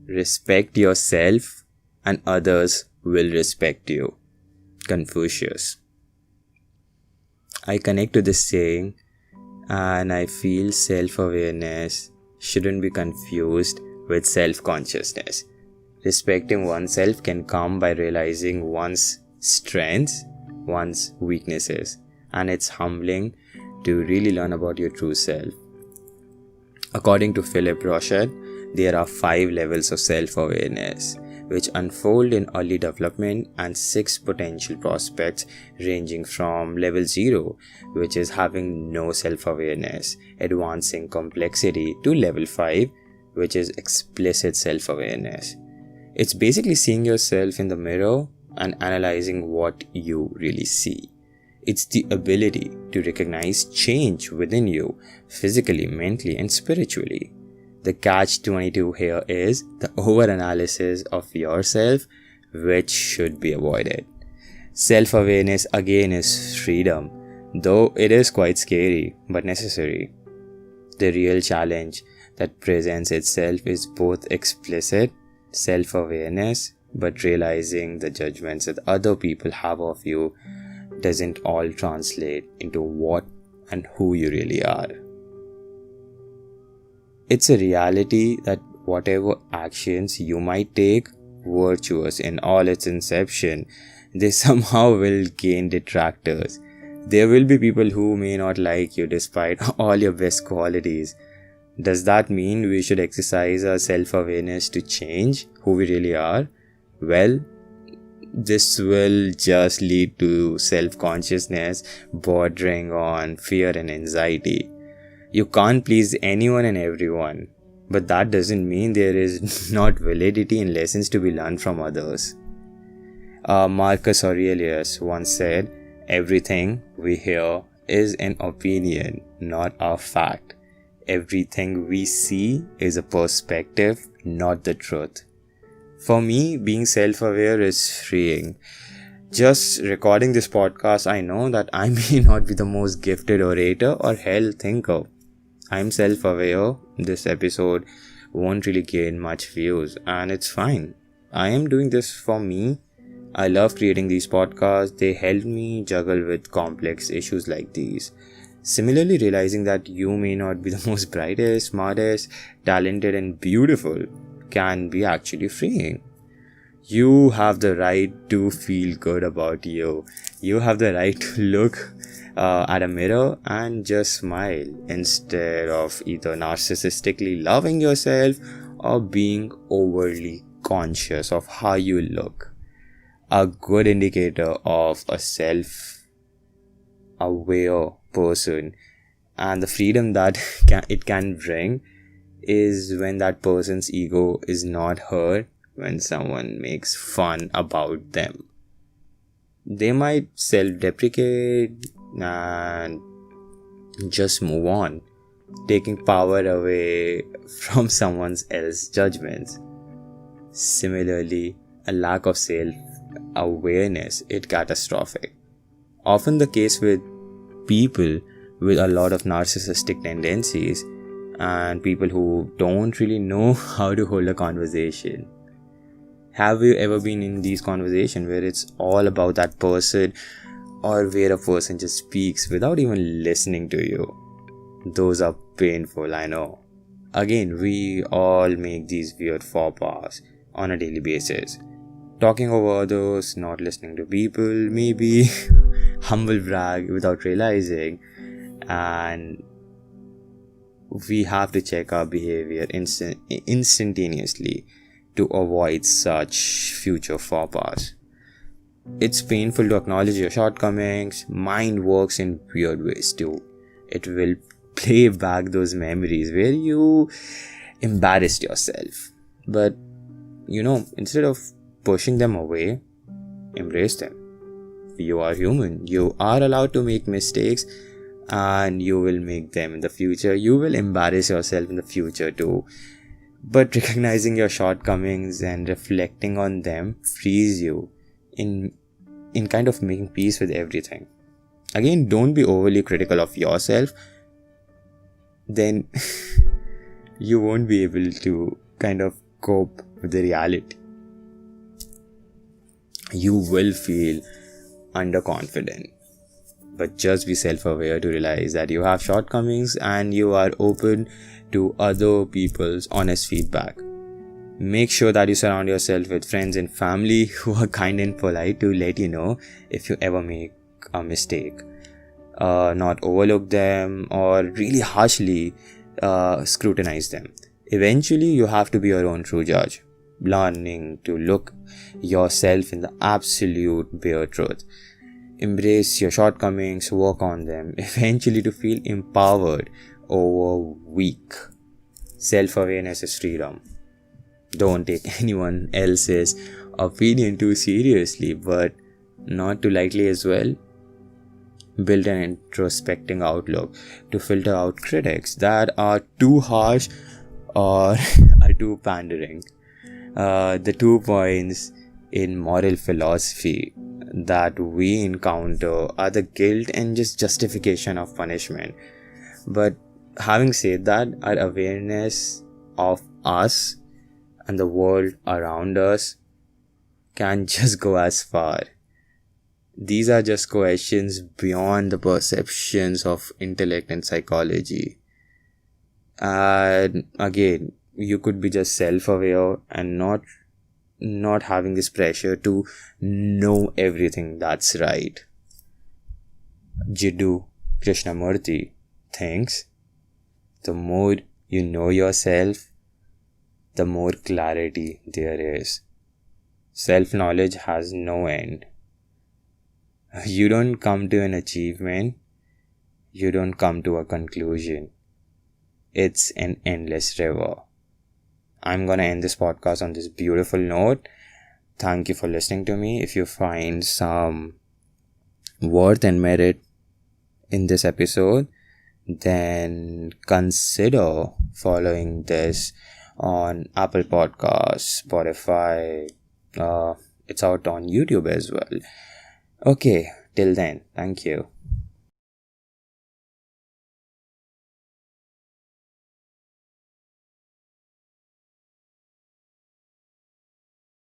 Respect yourself and others will respect you. Confucius. I connect to this saying and I feel self-awareness shouldn't be confused with self-consciousness. Respecting oneself can come by realizing one's strengths, one's weaknesses, and it's humbling to really learn about your true self. According to Philip Rochette, there are 5 levels of self-awareness, which unfold in early development, and 6 potential prospects ranging from level 0, which is having no self-awareness, advancing complexity, to level 5, which is explicit self-awareness. It's basically seeing yourself in the mirror and analyzing what you really see. It's the ability to recognize change within you, physically, mentally, and spiritually. The catch-22 here is the over-analysis of yourself, which should be avoided. Self-awareness again is freedom, though it is quite scary but necessary. The real challenge that presents itself is both explicit self-awareness, but realizing the judgments that other people have of you doesn't all translate into what and who you really are. It's a reality that whatever actions you might take, virtuous in all its inception, they somehow will gain detractors. There will be people who may not like you despite all your best qualities. Does that mean we should exercise our self-awareness to change who we really are? Well, this will just lead to self-consciousness bordering on fear and anxiety. You can't please anyone and everyone, but that doesn't mean there is not validity in lessons to be learned from others. Marcus Aurelius once said, "Everything we hear is an opinion, not a fact. Everything we see is a perspective, not the truth." For me, being self-aware is freeing. Just recording this podcast, I know that I may not be the most gifted orator or hell thinker. I'm self-aware. This episode won't really gain much views, and it's fine. I am doing this for me. I love creating these podcasts. They help me juggle with complex issues like these. Similarly, realizing that you may not be the most brightest, smartest, talented, and beautiful can be actually freeing. You have the right to feel good about you. You have the right to look at a mirror and just smile instead of either narcissistically loving yourself or being overly conscious of how you look. A good indicator of a self-aware person and the freedom that it can bring is when that person's ego is not hurt when someone makes fun about them. They might self-deprecate and just move on, taking power away from someone else's judgments. Similarly, a lack of self-awareness is catastrophic. Often the case with people with a lot of narcissistic tendencies and people who don't really know how to hold a conversation. Have you ever been in these conversations where it's all about that person, or where a person just speaks without even listening to you? Those are painful, I know. Again, we all make these weird faux pas on a daily basis. Talking over others, not listening to people, maybe humble brag without realizing, and we have to check our behavior instantaneously to avoid such future faux pas. It's painful to acknowledge your shortcomings. Mind works in weird ways too. It will play back those memories where you embarrassed yourself. But, instead of pushing them away, embrace them. You are human. You are allowed to make mistakes, and you will make them in the future. You will embarrass yourself in the future too. But recognizing your shortcomings and reflecting on them frees you in kind of making peace with everything. Again, don't be overly critical of yourself. Then you won't be able to kind of cope with the reality. You will feel underconfident, but just be self-aware to realize that you have shortcomings and you are open to other people's honest feedback. Make sure that you surround yourself with friends and family who are kind and polite to let you know if you ever make a mistake. Not overlook them or really harshly scrutinize them. Eventually, you have to be your own true judge, learning to look yourself in the absolute bare truth. Embrace your shortcomings, work on them, eventually to feel empowered over weak. Self-awareness is freedom. Don't take anyone else's opinion too seriously, but not too lightly as well. Build an introspecting outlook to filter out critics that are too harsh or are too pandering. The 2 points in moral philosophy that we encounter are the guilt and just justification of punishment. But having said that, our awareness of us and the world around us can just go as far. These are just questions beyond the perceptions of intellect and psychology. And again, you could be just self-aware and not having this pressure to know everything that's right. Jiddu Krishnamurti thinks the more you know yourself, the more clarity there is. Self-knowledge has no end. You don't come to an achievement. You don't come to a conclusion. It's an endless river. I'm gonna end this podcast on this beautiful note. Thank you for listening to me. If you find some worth and merit in this episode, then consider following this on Apple Podcasts, Spotify. It's out on YouTube as well. Okay, till then, thank you.